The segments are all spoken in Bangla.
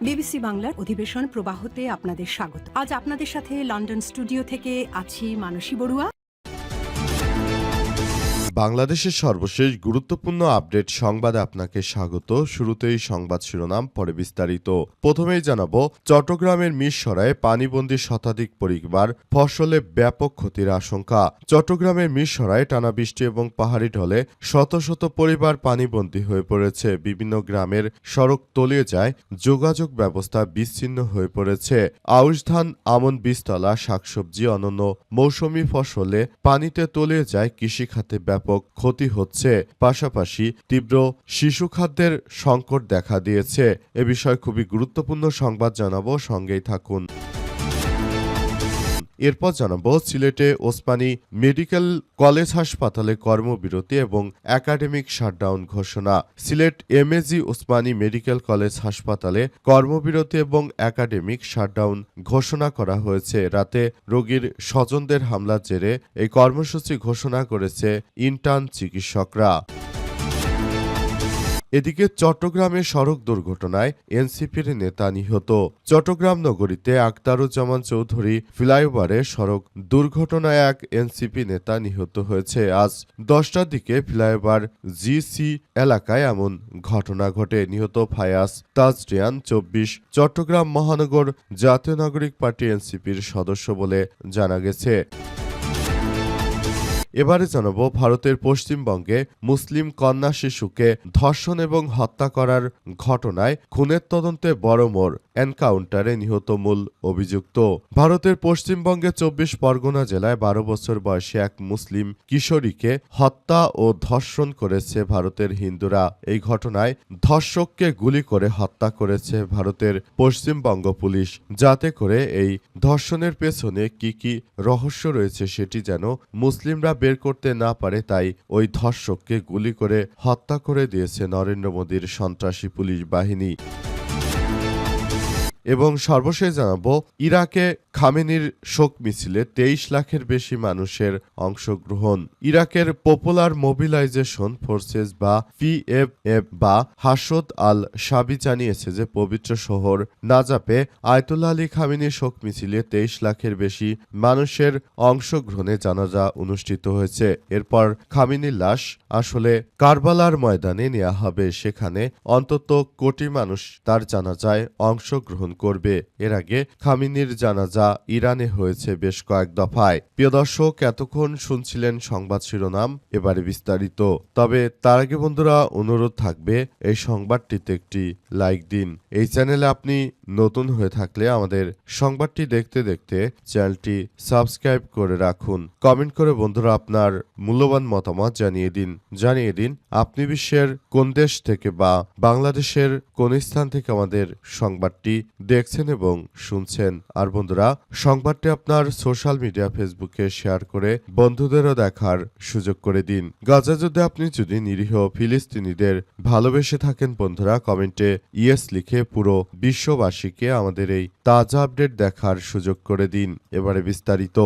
বিবিসি বাংলার অধিবেশন প্রবাহতে আপনাদের স্বাগত। আজ আপনাদের সাথে লন্ডন স্টুডিও থেকে আছি মানসী বড়ুয়া। বাংলাদেশের সর্বশেষ গুরুত্বপূর্ণ আপডেট সংবাদে আপনাকে স্বাগত। শুরুতেই সংবাদ শিরোনাম, পরে বিস্তারিত। প্রথমেই জানাবো, চট্টগ্রামের মিরসরায়ে পানিবন্দী শতাধিক পরিবার, ফসলে ব্যাপক ক্ষতির আশঙ্কা। চট্টগ্রামের মিরসরায়ে টানা বৃষ্টি এবং পাহাড়ি ঢলে শত শত পরিবার পানিবন্দী হয়ে পড়েছে। বিভিন্ন গ্রামের সড়ক তলিয়ে যায়, যোগাযোগ ব্যবস্থা বিচ্ছিন্ন হয়ে পড়েছে। আউশ ধান, আমন, বীজতলা, শাকসবজি, অন্যান্য মৌসুমি ফসলে পানিতে তলিয়ে যায়, কৃষিখাতে ব্যাপক ক্ষতি হচ্ছে। পাশাপাশি তীব্র শিশু খাদ্যের সংকট দেখা দিয়েছে। এ বিষয়ে খুবই গুরুত্বপূর্ণ সংবাদ জানাবো, সঙ্গেই থাকুন। এরপর জানাবো, সিলেটে ওসমানী মেডিকেল কলেজ হাসপাতালে কর্মবিরতি এবং একাডেমিক শাটডাউন ঘোষণা। Sylhet MAG Osmani medical college হাসপাতালে কর্মবিরতি এবং একাডেমিক শাটডাউন ঘোষণা করা হয়েছে। রাতে রোগীর স্বজনদের হামলার জেরে এই কর্মসূচি ঘোষণা করেছে ইন্টার্ন চিকিৎসকরা। এদিকে চট্টগ্রামে সড়ক দুর্ঘটনায় এনসিপির নেতা নিহত। চট্টগ্রাম নগরীতে আখতারুজ্জামান চৌধুরী ফ্লাইওভারে সড়ক দুর্ঘটনায় এক এনসিপি নেতা নিহত হয়েছে। আজ 10টার দিকে ফ্লাইওভার জিসি এলাকায় এমন ঘটনা ঘটে। নিহত ফায়াজ তাজরিয়ান 24 চট্টগ্রাম মহানগর জাতীয় নাগরিক পার্টি এনসিপির সদস্য বলে জানা গেছে। এবারে জানাবো, ভারতের পশ্চিমবঙ্গে মুসলিম কন্যা শিশুকে ধর্ষণ এবং হত্যা করার ঘটনায় খুনের তদন্তে বড় মোড়, এনকাউন্টারে নিহত মূল অভিযুক্ত। ভারতের পশ্চিমবঙ্গে 24 পরগনা জেলায় 12 বছর বয়সী এক মুসলিম কিশোরীকে হত্যা ও ধর্ষণ করেছে ভারতের হিন্দুরা। এই ঘটনায় ধর্ষককে গুলি করে হত্যা করেছে ভারতের পশ্চিমবঙ্গ পুলিশ। যাতে করে এই ধর্ষণের পেছনে কি রহস্য রয়েছে সেটি যেন মুসলিমরা বের করতে না পারে, তাই ওই ধর্ষককে গুলি করে হত্যা করে দিয়েছে নরেন্দ্র মোদীর সন্ত্রাসী পুলিশ বাহিনী। এবং সর্বশেষ জানাবো, ইরাকে খামেনির শোক মিছিলে 23 লাখের বেশি মানুষের অংশগ্রহণ। ইরাকের পপুলার মোবিলাইজেশন ফোর্সেস বা পিএফএফ বা হাশদ আল শাবি জানিয়েছে যে পবিত্র শহর নাজাফে আয়তুল্লাহ আলী খামেনির শোক মিছিলে 23 লাখের বেশি মানুষের অংশগ্রহণে জানাজা অনুষ্ঠিত হয়েছে। এরপর খামেনির লাশ আসলে কারবালার ময়দানে নেওয়া হবে। সেখানে অন্তত কোটি মানুষ তার জানাজায় অংশগ্রহণ করবে। এর আগে খামেনির জানাজা ইরানে হয়েছে বেশ কয়েক দফায়। প্রিয় দর্শক, এতক্ষণ শুনছিলেন সংবাদ শিরোনাম, এবারে বিস্তারিত। তবে তার আগে বন্ধুরা, অনুরোধ থাকবে এই সংবাদটিতে একটি লাইক দিন। এই চ্যানেলে আপনি নতুন হয়ে থাকলে আমাদের সংবাদটি দেখতে দেখতে চ্যানেলটি সাবস্ক্রাইব করে রাখুন। কমেন্ট করে বন্ধুরা আপনার মূল্যবান মতামত জানিয়ে দিন আপনি বিশ্বের কোন দেশ থেকে বা বাংলাদেশের কোন স্থান থেকে আমাদের সংবাদটি দেখছেন এবং শুনছেন। আর বন্ধুরা, সংবাদটি আপনার সোশ্যাল মিডিয়া ফেসবুকে শেয়ার করে বন্ধুদেরও দেখার সুযোগ করে দিন। গাজা যুদ্ধে আপনি যদি নিরীহ ফিলিস্তিনিদের ভালোবেসে থাকেন বন্ধুরা, কমেন্টে ইয়েস লিখে পুরো বিশ্ববাসীকে আমাদের এই তাজা আপডেট দেখার সুযোগ করে দিন। এবারে বিস্তারিত।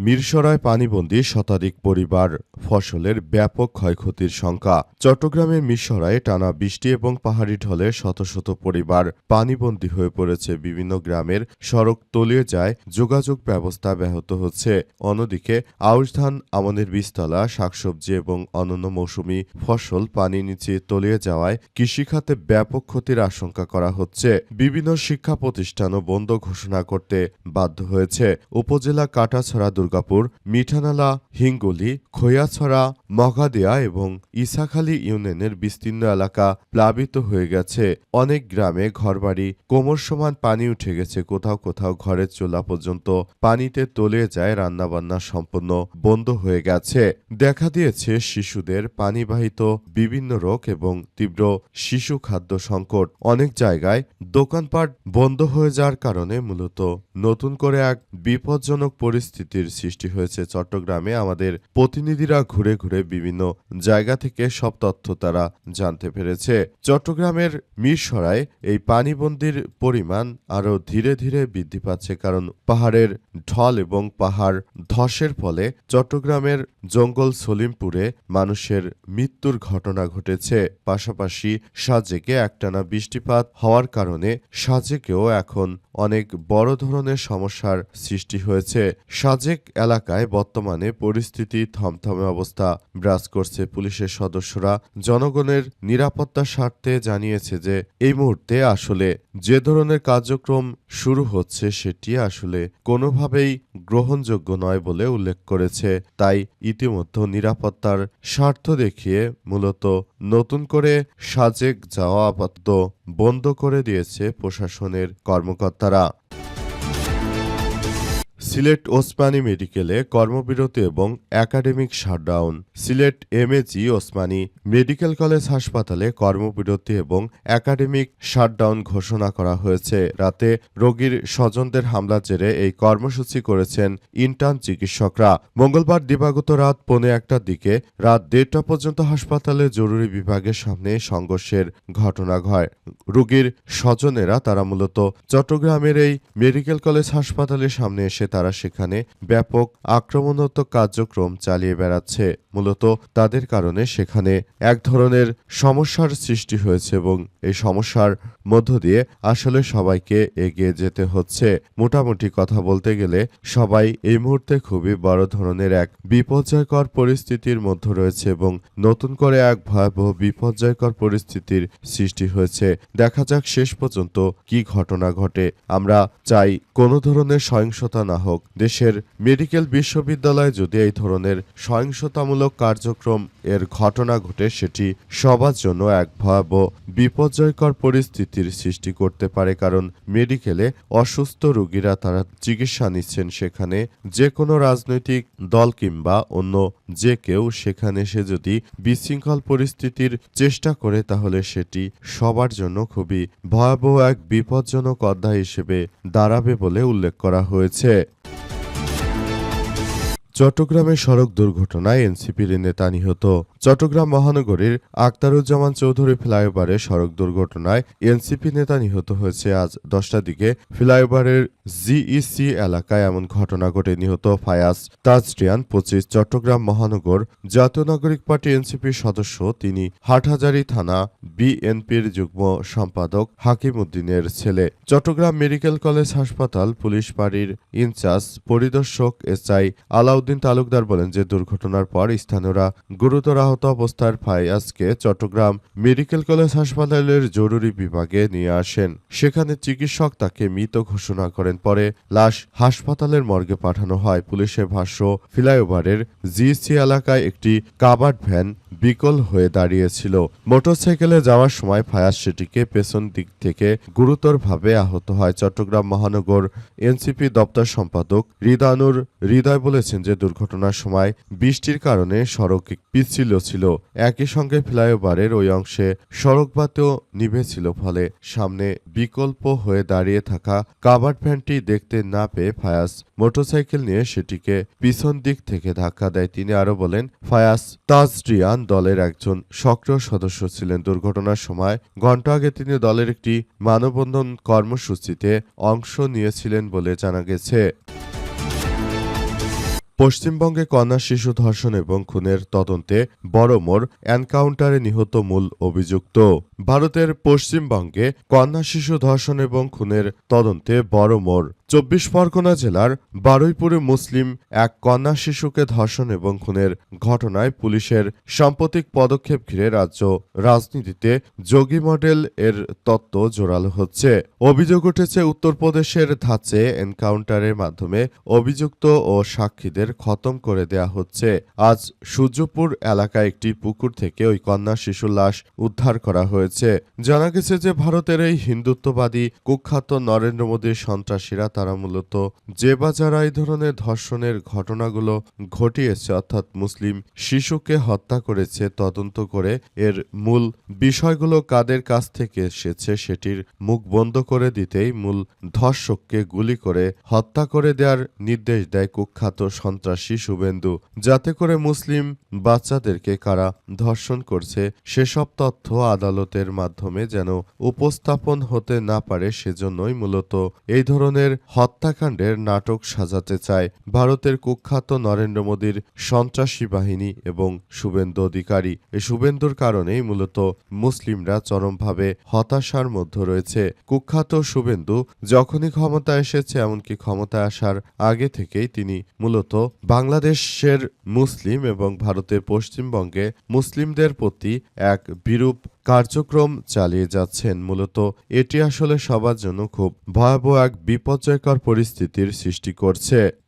মিরসরায় পানিবন্দী শতাধিক পরিবার, ফসলের ব্যাপক ক্ষয়ক্ষতির শঙ্কা। চট্টগ্রামের মিরসরায়ে টানা বৃষ্টি এবং পাহাড়ি ঢলে শত শত পরিবার পানিবন্দী হয়ে পড়েছে। বিভিন্ন গ্রামের সড়ক তলিয়ে যায়, যোগাযোগ ব্যবস্থা ব্যাহত হচ্ছে। অন্যদিকে আউশ ধান, আমনের বীজতলা, শাকসবজি এবং অন্যান্য মৌসুমি ফসল পানির নিচে তলিয়ে যাওয়ায় কৃষিখাতে ব্যাপক ক্ষতির আশঙ্কা করা হচ্ছে। বিভিন্ন শিক্ষা প্রতিষ্ঠানও বন্ধ ঘোষণা করতে বাধ্য হয়েছে। উপজেলা কাটাছড়া, দুর্গাপুর, মিঠানালা, হিঙ্গুলি, খৈয়াছড়া, মগাদিয়া এবং ইসাখালী ইউনিয়নের বিস্তীর্ণ এলাকা প্লাবিত হয়ে গেছে। অনেক গ্রামে ঘরবাড়ি কোমর সমান পানি উঠে গেছে। কোথাও কোথাও ঘরের চুলা পর্যন্ত পানিতে তলিয়ে যায়, রান্নাবান্না সম্পূর্ণ বন্ধ হয়ে গেছে। দেখা দিয়েছে শিশুদের পানিবাহিত বিভিন্ন রোগ এবং তীব্র শিশু খাদ্য সংকট। অনেক জায়গায় দোকানপাট বন্ধ হয়ে যাওয়ার কারণে মূলত নতুন করে এক বিপজ্জনক পরিস্থিতির সৃষ্টি হয়েছে চট্টগ্রামে। আমাদের প্রতিনিধিরা ঘুরে ঘুরে বিভিন্ন জায়গা থেকে সব তথ্য তারা জানতে পেরেছে। চট্টগ্রামের মিরসরায় এই পানিবন্দির পরিমাণ আরও ধীরে ধীরে বৃদ্ধি পাচ্ছে, কারণ পাহাড়ের ঢল এবং পাহাড় ধসের ফলে চট্টগ্রামের জঙ্গল সলিমপুরে মানুষের মৃত্যুর ঘটনা ঘটেছে। পাশাপাশি সাজেকে একটানা বৃষ্টিপাত হওয়ার কারণে সাজেকেও এখন অনেক বড় ধরনের সমস্যার সৃষ্টি হয়েছে। সাজেক এলাকায় বর্তমানে পরিস্থিতি থমথমে অবস্থা বিরাজ করছে। পুলিশের সদস্যরা জনগণের নিরাপত্তার স্বার্থে জানিয়েছে যে এই মুহূর্তে আসলে যে ধরনের কার্যক্রম শুরু হচ্ছে সেটি আসলে কোনোভাবেই গ্রহণযোগ্য নয় বলে উল্লেখ করেছে। তাই ইতিমধ্যে নিরাপত্তার স্বার্থ দেখিয়ে মূলত নতুন করে সাজেক যাওয়া আপাতত বন্ধ করে দিয়েছে প্রশাসনের কর্মকর্তারা। সিলেট ওসমানী মেডিকেলে কর্মবিরতি এবং academic shutdown. Sylhet MAG Osmani medical college হাসপাতালে কর্মবিরতি এবং একাডেমিক শাটডাউন ঘোষণা করা হয়েছে। রাতে রোগীর স্বজনদের হামলার জেরে এই কর্মসূচি করেছেন ইন্টার্ন চিকিৎসকরা। মঙ্গলবার দিবাগত রাত 1:15টার দিকে রাত 1:30টা পর্যন্ত হাসপাতালে জরুরি বিভাগের সামনে সংঘর্ষের ঘটনা ঘটে। রোগীর স্বজনেরা তারা মূলত চট্টগ্রামের এই মেডিকেল কলেজ হাসপাতালের সামনে এসে তারা সেখানে ব্যাপক আক্রমণাত্মক কার্যক্রম চালিয়ে বেড়াচ্ছে। মূলত তাদের কারণে সেখানে এক ধরনের সমস্যার সৃষ্টি হয়েছে এবং এই সমস্যার মধ্য দিয়ে আসলে সবাইকে এগিয়ে যেতে হচ্ছে। মোটামুটি কথা বলতে গেলে সবাই এই মুহূর্তে খুবই বড় ধরনের এক বিপর্যয়কর পরিস্থিতির মধ্যে রয়েছে এবং নতুন করে এক ভয়াবহ বিপর্যয়কর পরিস্থিতির সৃষ্টি হয়েছে। দেখা যাক শেষ পর্যন্ত কি ঘটনা ঘটে। আমরা চাই কোনো ধরনের সহিংসতা না হোক। দেশের মেডিকেল বিশ্ববিদ্যালয়ে যদি এই ধরনের সহিংসতামূলক কার্যক্রম এর ঘটনা ঘটে সেটি সবার জন্য এক ভয়াবহ বিপর্যয়কর পরিস্থিতির সৃষ্টি করতে পারে, কারণ মেডিকেলে অসুস্থ রোগীরা তারা চিকিৎসা নিচ্ছেন। সেখানে যে কোনো রাজনৈতিক দল কিংবা অন্য যে কেউ সেখানে এসে যদি বিশৃঙ্খল পরিস্থিতির চেষ্টা করে তাহলে সেটি সবার জন্য খুবই ভয়াবহ এক বিপজ্জনক অধ্যায় হিসেবে দাঁড়াবে বলে উল্লেখ করা হয়েছে। চট্টগ্রামে সড়ক দুর্ঘটনায় এনসিপির নেতা নিহত। চট্টগ্রাম মহানগরীর আখতারুজ্জামান চৌধুরী ফ্লাইওভারে সড়ক দুর্ঘটনায় এনসিপি নেতা নিহত হয়েছে। আজ 10টার দিকে ফ্লাইওভারের জিইসি এলাকায় এমন ঘটনা ঘটে। নিহত ফায়াজ তাজরিয়ান 25, চট্টগ্রাম মহানগর জাতীয় নাগরিক পার্টি এনসিপির সদস্য। তিনি হাটহাজারী থানা বিএনপির যুগ্ম সম্পাদক হাকিম উদ্দিনের ছেলে। চট্টগ্রাম মেডিকেল কলেজ হাসপাতাল পুলিশ ফাঁড়ির ইনচার্জ পরিদর্শক এসআই আলাউদ্দিন তালুকদার বলেন যে দুর্ঘটনার পর স্থানীয়রা গুরুতর আহত অবস্থায় ফায়াজকে চট্টগ্রাম মেডিকেল কলেজ হাসপাতালের জরুরি বিভাগে নিয়ে আসেন। সেখানে চিকিৎসক তাকে মৃত ঘোষণা করেন। পরে লাশ হাসপাতালের মর্গে পাঠানো হয়। পুলিশের ভাষ্য, ফ্লাইওভারের জিসি এলাকায় একটি কাভার্ড ভ্যান বিকল হয়ে দাঁড়িয়েছিল। মোটরসাইকেলে যাওয়ার সময় ফায়াজ সেটিকে পেছন দিক থেকে গুরুতরভাবে আহত হয়। চট্টগ্রাম মহানগর এনসিপি দপ্তর সম্পাদক হৃদয় বলেছেন যে দুর্ঘটনার সময় বৃষ্টির কারণে সড়ক পিচ্ছিল ছিল। একই সঙ্গে ফ্লাইওভারের ওই অংশে সড়কবাতিও নিভে ছিল, ফলে সামনে বিকল্প হয়ে দাঁড়িয়ে থাকা কাভার্ড ভ্যানটি দেখতে না পেয়ে ফায়াজ মোটরসাইকেল নিয়ে সেটিকে পিছন দিক থেকে ধাক্কা দেয়। তিনি আরো বলেন, ফায়াজ তাজরিয়ান দলের একজন সক্রিয় সদস্য ছিলেন। দুর্ঘটনার সময় ঘণ্টা আগে তিনি দলের একটি মানববন্ধন কর্মসূচিতে অংশ নিয়েছিলেন বলে জানা গেছে। পশ্চিমবঙ্গে কন্যা শিশু ধর্ষণ এবং খুনের তদন্তে বড় মোড়, এনকাউন্টারে নিহত মূল অভিযুক্ত। ভারতের পশ্চিমবঙ্গে কন্যা শিশু ধর্ষণ এবং খুনের তদন্তে বড় মোড়। 24 পরগনা জেলার বারুইপুরে মুসলিম এক কন্যা শিশুকে ধর্ষণ এবং খুনের ঘটনায় পুলিশের সাম্প্রতিক পদক্ষেপ ঘিরে রাজ্য রাজনীতিতে যোগী মডেল এর তত্ত্ব জোরালো হচ্ছে। অভিযোগ উঠেছে উত্তরপ্রদেশের ধাঁচে এনকাউন্টারের মাধ্যমে অভিযুক্ত ও সাক্ষীদের খতম করে দেয়া হচ্ছে। আজ সূর্যপুর এলাকায় একটি পুকুর থেকে ওই কন্যা শিশুর লাশ উদ্ধার করা হয়েছে। জানা গেছে যে ভারতের এই হিন্দুত্ববাদী কুখ্যাত নরেন্দ্র মোদীর সন্ত্রাসীরা তারা মূলত যে বা যারা এই ধরনের ধর্ষণের ঘটনাগুলো ঘটিয়েছে অর্থাৎ মুসলিম শিশুকে হত্যা করেছে তদন্ত করে এর মূল বিষয়গুলো কাদের কাছ থেকে এসেছে সেটির মুখ বন্ধ করে দিতেই মূল ধর্ষককে গুলি করে হত্যা করে দেওয়ার নির্দেশ দেয় কুখ্যাত সন্ত্রাসী শুভেন্দু, যাতে করে মুসলিম বাচ্চাদেরকে কারা ধর্ষণ করছে সেসব তথ্য আদালতের মাধ্যমে যেন উপস্থাপন হতে না পারে সেজন্যই মূলত এই ধরনের হত্যাকাণ্ডের নাটক সাজাতে চায় ভারতের কুখ্যাত নরেন্দ্র মোদীর সন্ত্রাসী বাহিনী এবং শুভেন্দু অধিকারী। এই শুভেন্দুর কারণেই মূলত মুসলিমরা চরমভাবে হতাশার মধ্যে রয়েছে। কুখ্যাত শুভেন্দু যখনই ক্ষমতা এসেছে, এমনকি ক্ষমতায় আসার আগে থেকেই তিনি মূলত বাংলাদেশের মুসলিম এবং ভারতের পশ্চিমবঙ্গে মুসলিমদের প্রতি এক বিরূপ কার্যক্রম চালিয়ে যাচ্ছেন। মূলত এটি আসলে সবার জন্য খুব ভয়াবহ এক বিপর্যয়কর পরিস্থিতির সৃষ্টি করছে।